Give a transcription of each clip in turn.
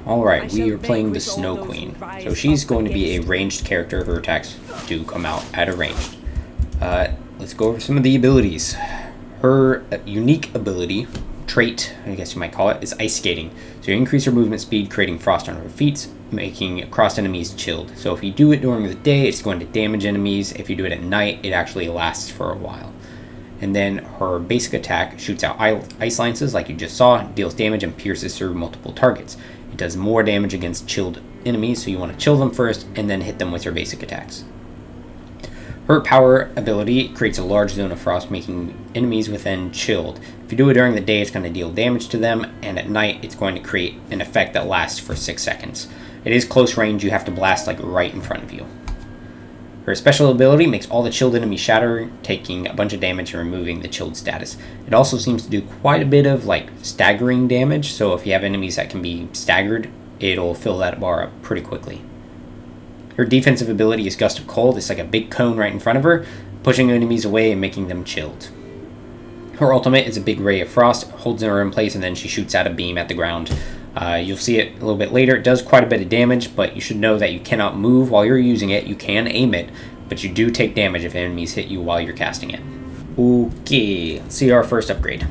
Alright, we are playing the Snow Queen. So she's going to be a ranged character. Her attacks do come out at a ranged. Let's go over some of the abilities. Her unique ability, trait, I guess you might call it, is ice skating. So you increase her movement speed, creating frost on her feet, making crossed enemies chilled. So if you do it during the day, it's going to damage enemies. If you do it at night, it actually lasts for a while. And then her basic attack shoots out ice lances like you just saw, deals damage and pierces through multiple targets. It does more damage against chilled enemies, so you want to chill them first and then hit them with your basic attacks. Her power ability creates a large zone of frost, making enemies within chilled. If you do it during the day, it's going to deal damage to them, and at night, it's going to create an effect that lasts for 6 seconds. It is close range, you have to blast like right in front of you. Her special ability makes all the chilled enemies shatter, taking a bunch of damage and removing the chilled status. It also seems to do quite a bit of like staggering damage, so if you have enemies that can be staggered, it'll fill that bar up pretty quickly. Her defensive ability is Gust of Cold. It's like a big cone right in front of her, pushing enemies away and making them chilled. Her ultimate is a big ray of frost, holds her in place, and then she shoots out a beam at the ground. You'll see it a little bit later. It does quite a bit of damage, but you should know that you cannot move while you're using it. You can aim it, but you do take damage if enemies hit you while you're casting it. Okay, let's see our first upgrade.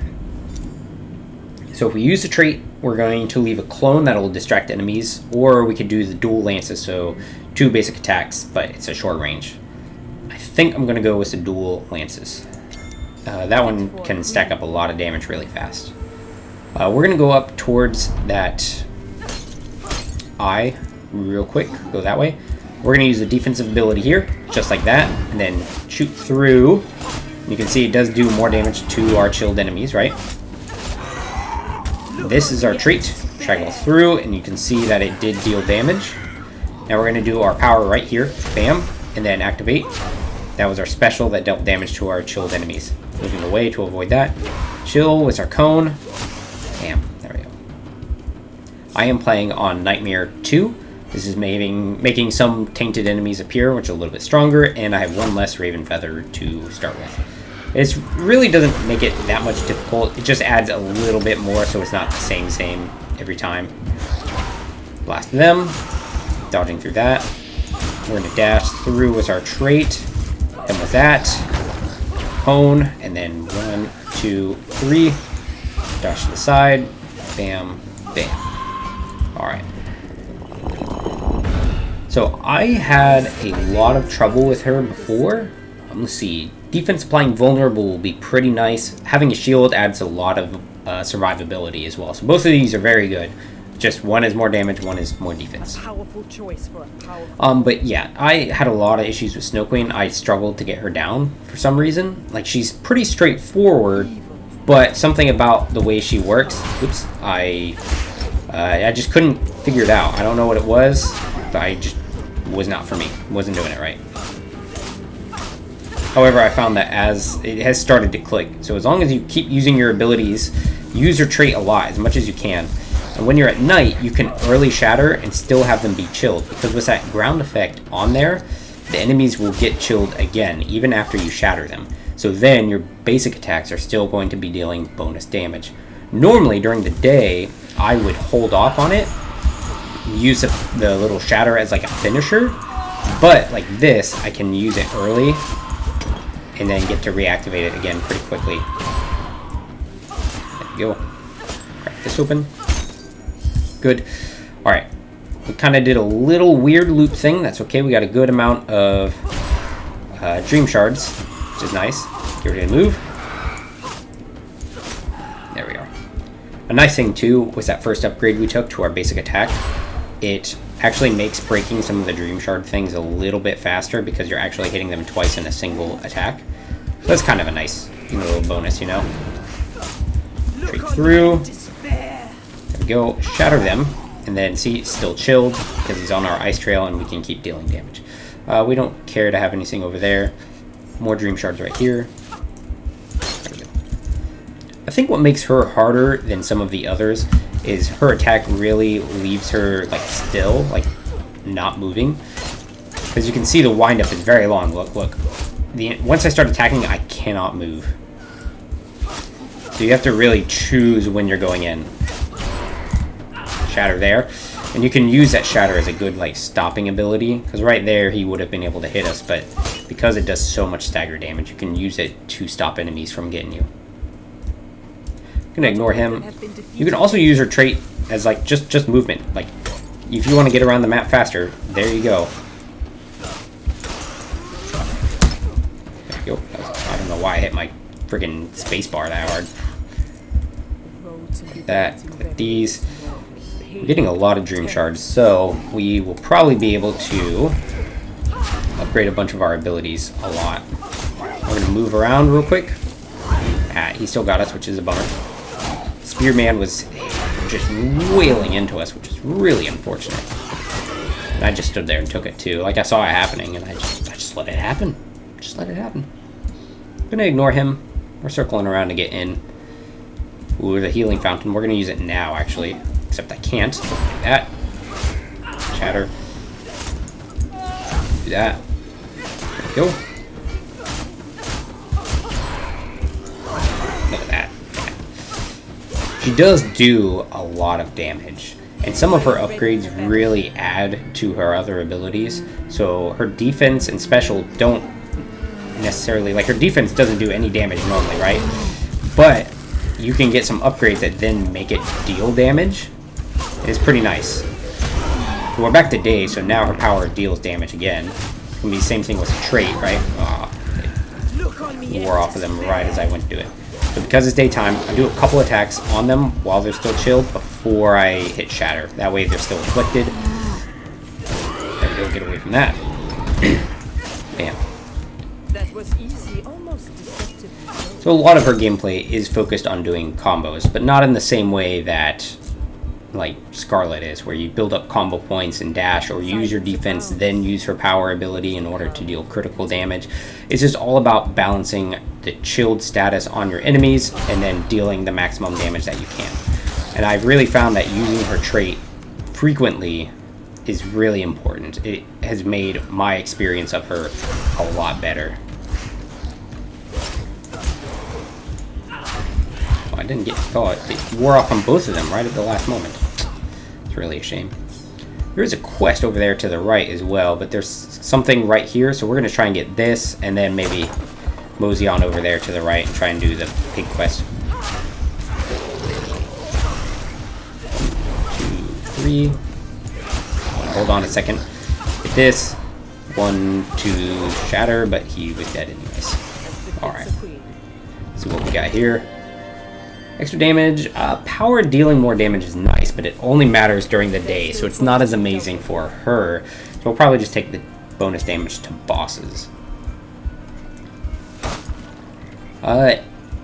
So if we use the trait, we're going to leave a clone that will distract enemies, or we could do the dual lances, so 2 basic attacks, but it's a short range. I think I'm going to go with the dual lances. That one can stack up a lot of damage really fast. We're going to go up towards that eye real quick. Go that way. We're going to use the defensive ability here, just like that, and then shoot through. You can see it does do more damage to our chilled enemies, right? This is our trait. Straggle through, and you can see that it did deal damage. Now we're going to do our power right here. Bam, and then activate. That was our special that dealt damage to our chilled enemies. Moving away to avoid that. Chill with our cone. Bam, there we go. I am playing on Nightmare 2. This is making some tainted enemies appear, which are a little bit stronger, and I have 1 less Raven Feather to start with. It really doesn't make it that much difficult. It just adds a little bit more, so it's not the same every time. Blast them. Dodging through that. We're going to dash through with our trait. Then with that, cone, and then 1, 2, 3. Dash to the side. Bam, bam. Alright. So I had a lot of trouble with her before. Let's see. Defense applying vulnerable will be pretty nice. Having a shield adds a lot of survivability as well. So both of these are very good. Just one is more damage, one is more defense. Powerful choice for a powerful. But yeah, I had a lot of issues with Snow Queen. I struggled to get her down for some reason. Like, she's pretty straightforward, but something about the way she works, oops, I just couldn't figure it out. I don't know what it was, but I just was not for me. Wasn't doing it right. However, I found that as it has started to click. So as long as you keep using your abilities, use your trait a lot, as much as you can. And when you're at night, you can early shatter and still have them be chilled. Because with that ground effect on there, the enemies will get chilled again, even after you shatter them. So then your basic attacks are still going to be dealing bonus damage. Normally, during the day, I would hold off on it, use the little shatter as like a finisher. But like this, I can use it early and then get to reactivate it again pretty quickly. There we go. Crack this open. Good. Alright. We kind of did a little weird loop thing. That's okay. We got a good amount of dream shards, which is nice. Get ready to move. There we are. A nice thing, too, was that first upgrade we took to our basic attack. It actually makes breaking some of the dream shard things a little bit faster because you're actually hitting them twice in a single attack. So that's kind of a nice little bonus, you know. Straight through. There we go. Shatter them. And then see, it's still chilled because he's on our ice trail and we can keep dealing damage. We don't care to have anything over there. More dream shards right here. There we go. I think what makes her harder than some of the others is her attack really leaves her like still, like not moving. Because you can see the windup is very long. Look. Once I start attacking, I cannot move. So you have to really choose when you're going in. Shatter there. And you can use that shatter as a good like stopping ability, because right there he would have been able to hit us, but because it does so much stagger damage, you can use it to stop enemies from getting you. I'm gonna ignore him. You can also use her trait as like just movement. Like if you want to get around the map faster, there you go. There you go. I don't know why I hit my friggin' spacebar that hard. Like that. Click these. We're getting a lot of dream shards, so we will probably be able to upgrade a bunch of our abilities a lot. We're gonna move around real quick. He still got us, which is a bummer. Spearman was just wailing into us, which is really unfortunate. And I just stood there and took it too. Like I saw it happening, and I just let it happen. Just let it happen. I'm gonna ignore him. We're circling around to get in. Ooh, the healing fountain. We're gonna use it now, actually. Except I can't. Like that. Shatter. Do that. There we go. Look at that. She does do a lot of damage. And some of her upgrades really add to her other abilities. So her defense and special don't necessarily... Like, her defense doesn't do any damage normally, right? But you can get some upgrades that then make it deal damage. It's pretty nice. We're back to day, so now her power deals damage again. It's gonna be the same thing with a trait, right? It wore off of them right as I went to do it. So because it's daytime, I do a couple attacks on them while they're still chilled before I hit shatter. That way they're still afflicted. There we go, get away from that. Bam. That was easy, almost deceptive. So a lot of her gameplay is focused on doing combos, but not in the same way that like Scarlet is, where you build up combo points and dash, or use your defense, then use her power ability in order to deal critical damage. It's just all about balancing the chilled status on your enemies and then dealing the maximum damage that you can. And I've really found that using her trait frequently is really important. It has made my experience of her a lot better. Oh, I didn't get... Oh, it wore off on both of them right at the last moment. It's really a shame. There is a quest over there to the right as well, but there's something right here, so we're going to try and get this, and then maybe mosey on over there to the right and try and do the pig quest. 1, 2, 3. Hold on a second. Get this. 1, 2, shatter, but he was dead anyways. Alright. See what we got here. Extra damage. Power dealing more damage is nice, but it only matters during the day, so it's not as amazing for her. So we'll probably just take the bonus damage to bosses.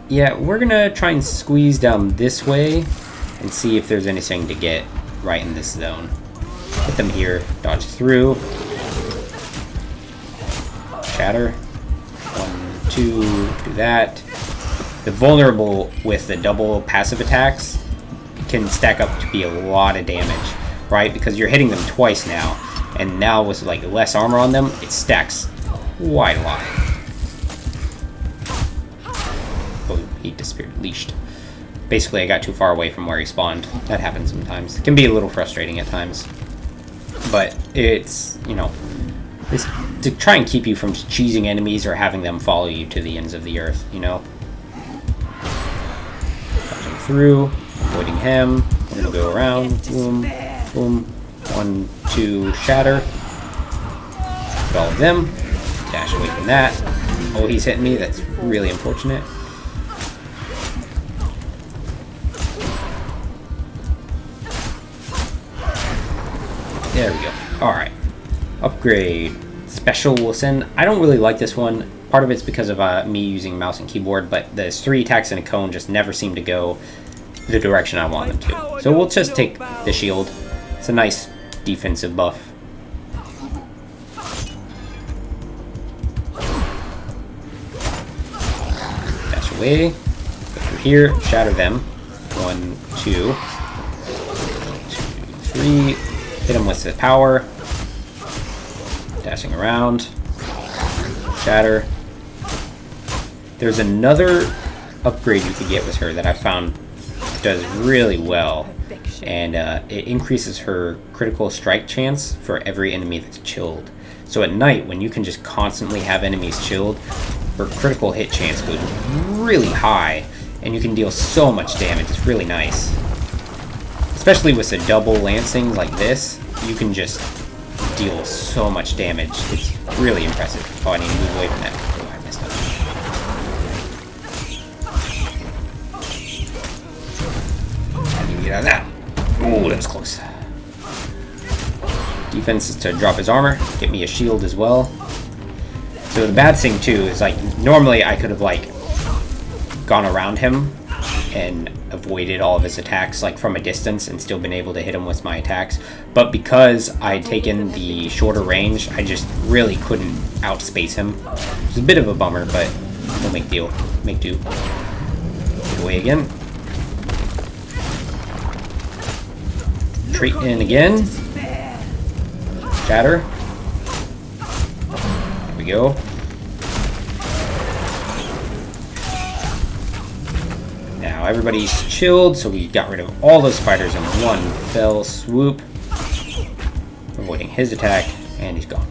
Yeah, we're gonna try and squeeze down this way and see if there's anything to get right in this zone. Put them here, dodge through. Shatter. 1, 2, do that. The vulnerable with the double passive attacks can stack up to be a lot of damage, right? Because you're hitting them twice now, and now with like less armor on them, it stacks quite a lot. Oh, he disappeared, leashed. Basically, I got too far away from where he spawned. That happens sometimes. It can be a little frustrating at times, but it's, you know, it's to try and keep you from just cheesing enemies or having them follow you to the ends of the earth, you know? Through, avoiding him. We're gonna go around. Boom, boom. 1, 2, shatter. Get all of them. Dash away from that. Oh, he's hitting me. That's really unfortunate. There we go. Alright. Upgrade. Special Wilson. I don't really like this one. Part of it's because of me using mouse and keyboard, but the 3 attacks in a cone just never seem to go the direction I want them to. So we'll just take the shield. It's a nice defensive buff. Dash away. Go through here. Shatter them. 1, 2. 2, 3. Hit them with the power. Dashing around. Shatter. There's another upgrade you could get with her that I found does really well, and it increases her critical strike chance for every enemy that's chilled. So at night, when you can just constantly have enemies chilled, her critical hit chance goes really high, and you can deal so much damage. It's really nice. Especially with a double lancing like this, you can just deal so much damage. It's really impressive. Oh, I need to move away from that. Oh, I messed up. I need to get out of that. Oh, that was close. Defense is to drop his armor, get me a shield as well. So the bad thing too is, like, normally I could have like gone around him and avoided all of his attacks like from a distance and still been able to hit him with my attacks, but because I'd taken the shorter range, I just really couldn't outspace him. It's a bit of a bummer, but no big deal. Make do. Get away again. Retreat in again. Shatter. There we go. Now everybody's chilled, so we got rid of all those spiders in one fell swoop. Avoiding his attack, and he's gone.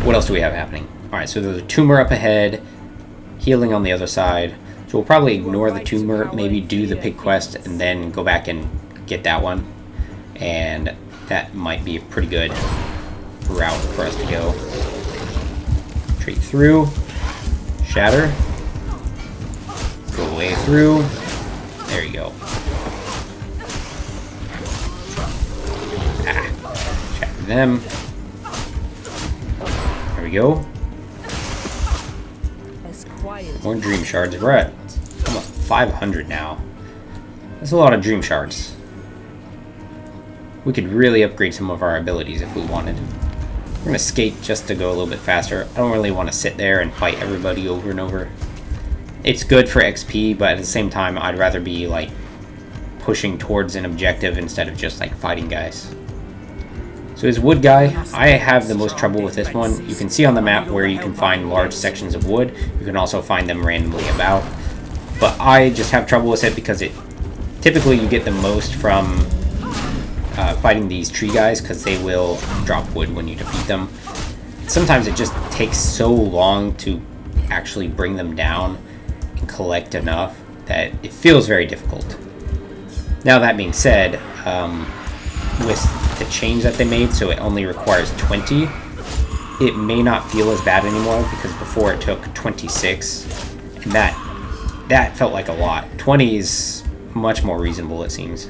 What else do we have happening? Alright, so there's a tumor up ahead, healing on the other side. So we'll probably ignore the tumor, maybe do the pig quest, and then go back and get that one. And that might be a pretty good route for us to go. Retreat through. Shatter. Go way through. There you go. Ah. Shatter them. There we go. More dream shards. We're at almost 500 now. That's a lot of dream shards. We could really upgrade some of our abilities if we wanted. We're going to skate just to go a little bit faster. I don't really want to sit there and fight everybody over and over. It's good for XP, but at the same time, I'd rather be like pushing towards an objective instead of just like fighting guys. So as wood guy, I have the most trouble with this one. You can see on the map where you can find large sections of wood. You can also find them randomly about. But I just have trouble with it because it typically you get the most from fighting these tree guys, because they will drop wood when you defeat them. Sometimes it just takes so long to actually bring them down and collect enough that it feels very difficult. Now that being said, with the change that they made, so it only requires 20, it may not feel as bad anymore, because before it took 26, and that felt like a lot. 20 is much more reasonable, it seems.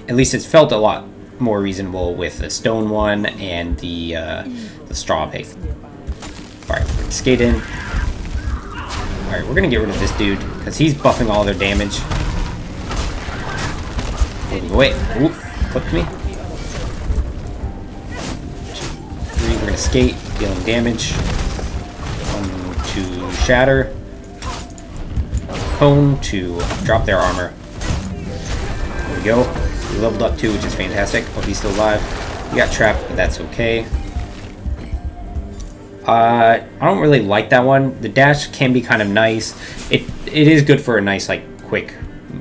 At least it's felt a lot more reasonable with the stone one and the straw pig. Alright, skate in. Alright, we're gonna get rid of this dude, because he's buffing all their damage. Moving away. Oop, clipped me. 3, we're gonna skate, dealing damage. 1 to shatter. Cone to drop their armor. There we go. We leveled up too, which is fantastic. Hope he's still alive. We got trapped, but that's okay. I don't really like that one. The dash can be kind of nice. It is good for a nice, like, quick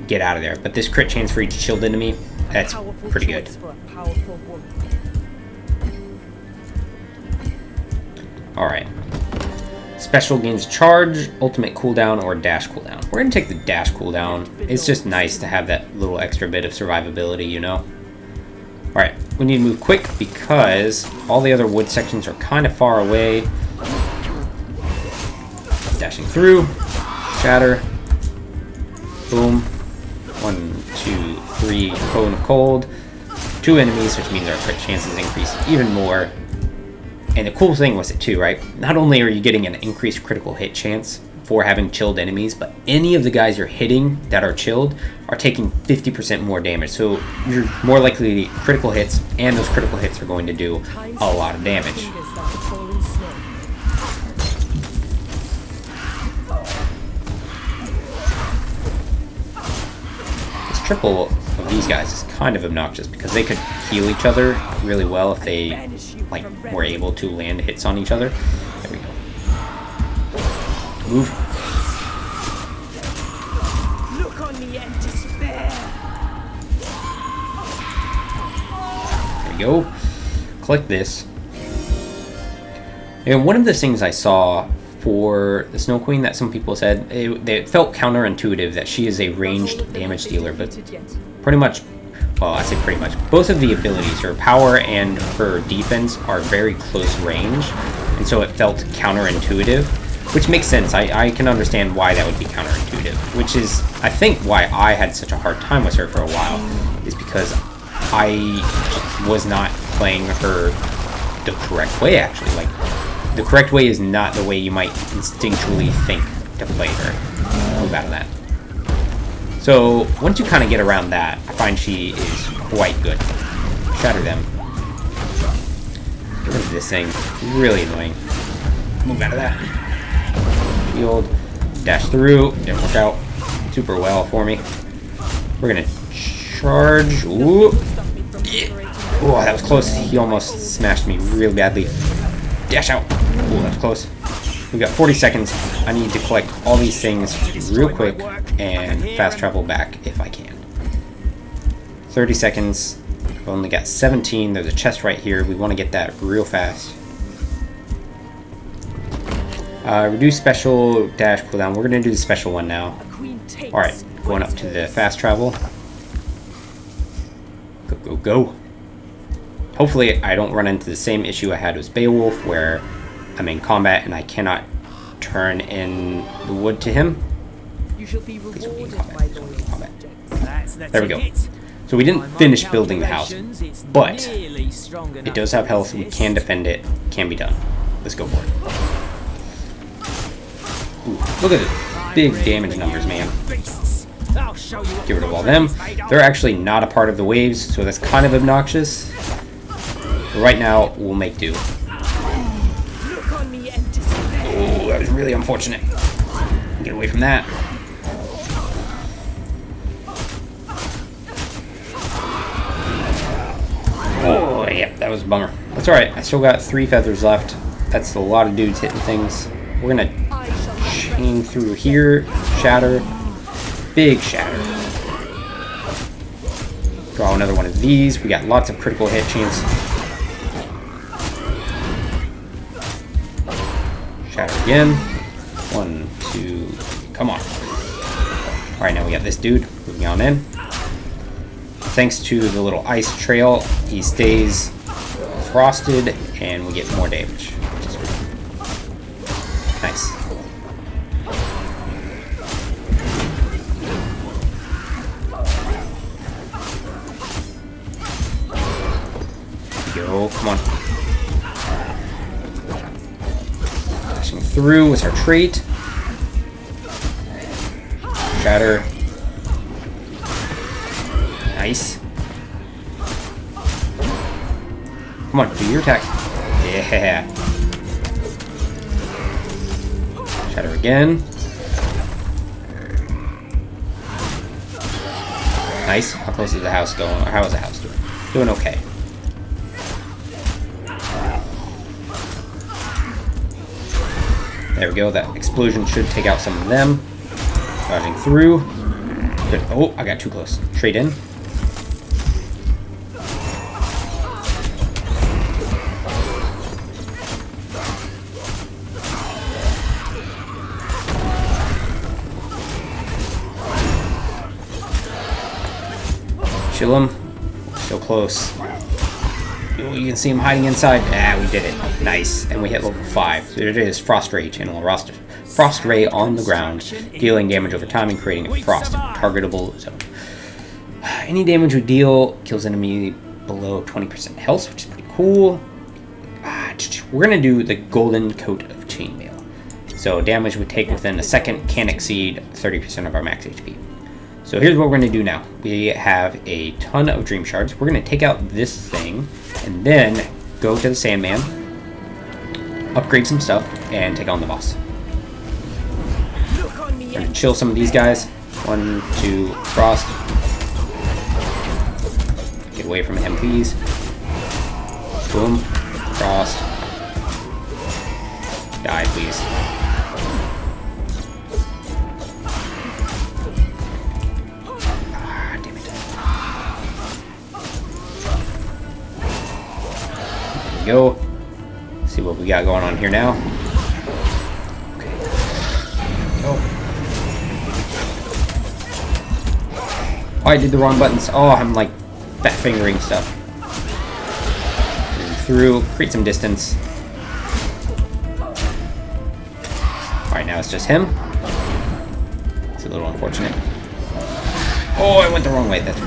get out of there. But this crit chance for each chilled enemy, that's pretty good. Alright. Special gains charge, ultimate cooldown, or dash cooldown. We're going to take the dash cooldown. It's just nice to have that little extra bit of survivability, you know? Alright, we need to move quick because all the other wood sections are kind of far away. Dashing through. Shatter. Boom. 1, 2, 3, cone of cold. 2 enemies, which means our crit chances increase even more. And the cool thing with it too, right? Not only are you getting an increased critical hit chance for having chilled enemies, but any of the guys you're hitting that are chilled are taking 50% more damage. So you're more likely to get critical hits, and those critical hits are going to do a lot of damage. This triple of these guys is kind of obnoxious because they could heal each other really well if they like were able to land hits on each other. There we go. Move. we go. Collect this. And one of the things I saw for the Snow Queen that some people said, it felt counterintuitive that she is a ranged damage dealer, but pretty much, well, I say pretty much, both of the abilities, her power and her defense, are very close range, and so it felt counterintuitive, which makes sense. I can understand why that would be counterintuitive, which is, I think, why I had such a hard time with her for a while, is because I was not playing her the correct way, actually. Like, the correct way is not the way you might instinctually think to play her. Move out of that. So, once you kind of get around that, I find she is quite good. Shatter them. Get rid of this thing. Really annoying. Move out of that. Shield. Dash through. Didn't work out super well for me. We're gonna charge. Ooh. Yeah. Oh, that was close. He almost smashed me really badly. Dash out. Ooh, that's close. We've got 40 seconds. I need to collect all these things real quick and fast travel back if I can. 30 seconds. I've only got 17. There's a chest right here. We want to get that real fast. Reduce special dash cooldown. We're going to do the special one now. Alright, going up to the fast travel. Go, go, go. Hopefully I don't run into the same issue I had with Beowulf, where I'm in combat and I cannot turn in the wood to him. You shall be rewarded by There we go. So we didn't finish building the house, but it does have health. We can defend it. Can be done. Let's go for it. Ooh, look at the big damage numbers, man. Get rid of all them. They're actually not a part of the waves, so that's kind of obnoxious. But right now, we'll make do. Oh, that was really unfortunate. Get away from that. Oh, yeah, that was a bummer. That's alright. I still got 3 feathers left. That's a lot of dudes hitting things. We're gonna chain through here. Shatter. Big shatter. Draw another one of these. We got lots of critical hit chance. Shatter again. 1, 2, come on. Alright, now we got this dude moving on in. Thanks to the little ice trail, he stays frosted and we get more damage, which is good. Nice. Go, come on. Dashing through is our trait. Shatter. Nice. Come on, do your attack. Yeah. Shatter again. Nice. How close is the house going? Or how is the house doing? Doing okay. There we go. That explosion should take out some of them. Dodging through. Good. Oh, I got too close. Trade in. Chill him. So close. Oh, you can see him hiding inside. Ah, we did it. Nice. And we hit level 5. There it is. Frost Ray. Channel Frost Ray on the ground, dealing damage over time and creating a frost targetable zone. Any damage we deal kills enemy below 20% health, which is pretty cool. We're going to do the Golden Coat of Chainmail. So damage we take within a second can exceed 30% of our max HP. So here's what we're going to do now. We have a ton of Dream Shards. We're going to take out this thing and then go to the Sandman, upgrade some stuff, and take on the boss. We're going to chill some of these guys. 1, 2, Frost. Get away from him, please. Boom. Frost. Die, please. we go. See what we got going on here now. Okay. Oh. Oh, I did the wrong buttons. Oh, I'm like fat fingering stuff. Through, create some distance. Alright, now it's just him. It's a little unfortunate. Oh, I went the wrong way. That's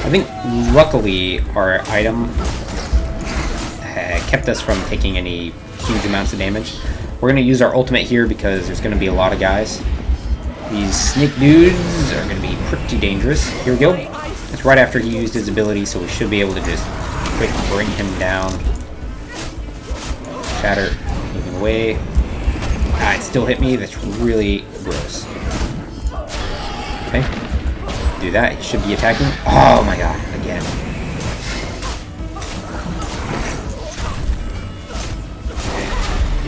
I think luckily our item kept us from taking any huge amounts of damage. We're going to use our ultimate here because there's going to be a lot of guys. These snake dudes are going to be pretty dangerous. Here we go. It's right after he used his ability, so we should be able to just quick bring him down. Shatter, moving away. Ah, it still hit me. That's really gross. Okay. Do that. He should be attacking. Oh my god, again.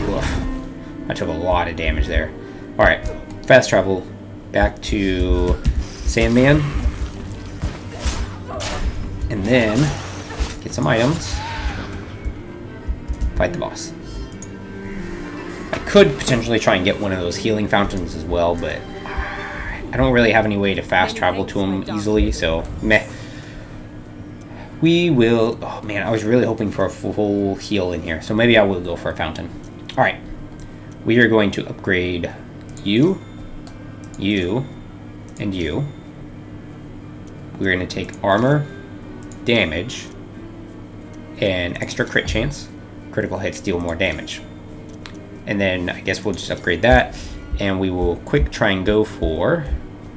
Oof. I took a lot of damage there. Alright, fast travel back to Sandman. And then get some items. Fight the boss. I could potentially try and get one of those healing fountains as well, but I don't really have any way to fast travel to him easily, so meh. We will... Oh man, I was really hoping for a full heal in here, so maybe I will go for a fountain. Alright. We are going to upgrade you, you, and you. We're going to take armor, damage, and extra crit chance. Critical hits deal more damage. And then I guess we'll just upgrade that, and we will quick try and go for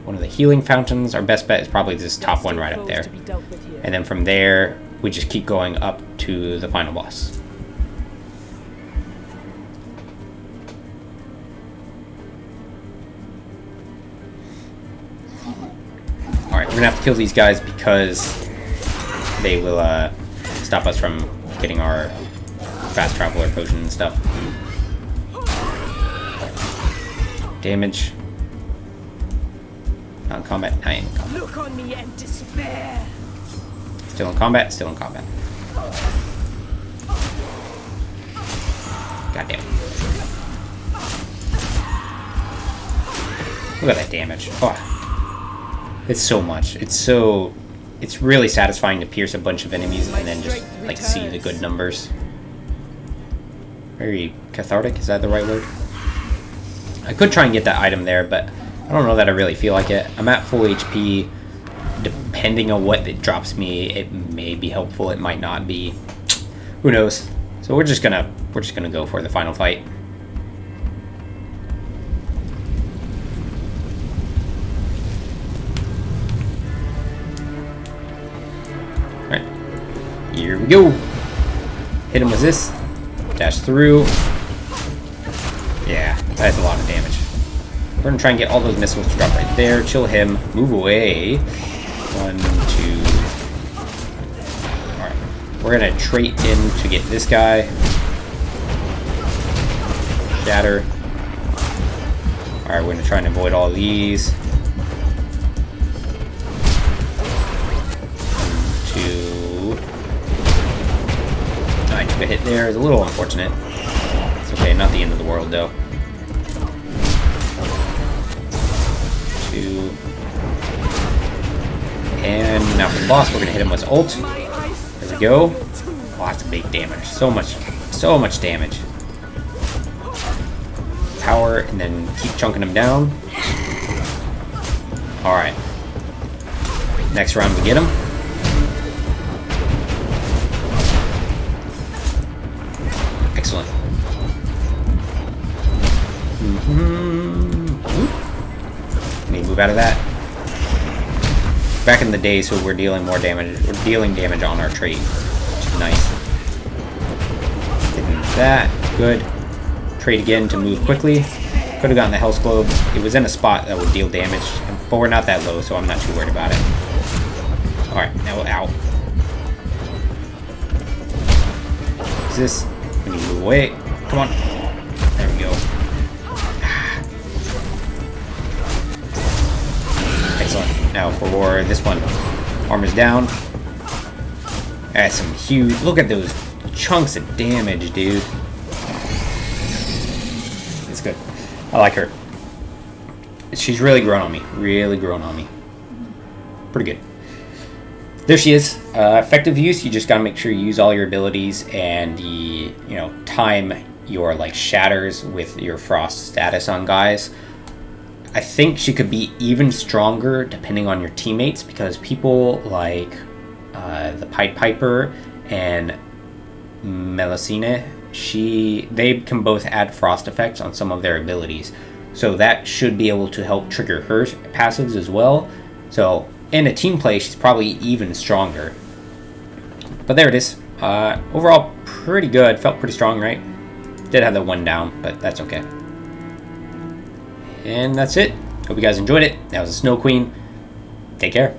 one of the healing fountains. Our best bet is probably this top one right up there. And then from there, we just keep going up to the final boss. Alright, we're gonna have to kill these guys because they will stop us from getting our fast traveler potion and stuff. Damage. Not in combat. I am in combat. Look on me and despair. Still in combat. Still in combat. God damn. Look at that damage. Oh. It's so much. It's really satisfying to pierce a bunch of enemies and then just like see the good numbers. Very cathartic. Is that the right word? I could try and get that item there, but I don't know that I really feel like it. I'm at full HP. Depending on what it drops me, it may be helpful. It might not be. Who knows? So we're just gonna go for the final fight. All right, here we go. Hit him with this. Dash through. Yeah, that's a lot of damage. We're going to try and get all those missiles to drop right there. Chill him. Move away. 1, 2. Alright. We're going to trait in to get this guy. Shatter. Alright, we're going to try and avoid all these. 2. I took a hit there. It's a little unfortunate. It's okay, not the end of the world though. 2. And now for the boss, we're gonna hit him with ult. There we go. Lots of big damage. So much damage. Power, and then keep chunking him down. Alright. Next round we get him. Excellent. Let me move out of that. Back in the day, so we're dealing more damage. We're dealing damage on our trait, which is nice. Getting that. Good. Trait again to move quickly. Could have gotten the Health Globe. It was in a spot that would deal damage, but we're not that low, so I'm not too worried about it. Alright, now we're out. What's this? We need to move away. Come on. There we go. Excellent. Now for this one. Armor's down. That's some huge... Look at those chunks of damage, dude. It's good. I like her. She's really grown on me. Really grown on me. Pretty good. There she is. Effective use, you just gotta make sure you use all your abilities and time your like shatters with your frost status on guys. I think she could be even stronger depending on your teammates, because people like the Pied Piper and Melusine, they can both add frost effects on some of their abilities. So that should be able to help trigger her passives as well. So in a team play, she's probably even stronger. But there it is. Overall, pretty good. Felt pretty strong, right? Did have the one down, but that's okay. And that's it. Hope you guys enjoyed it. That was a Snow Queen. Take care.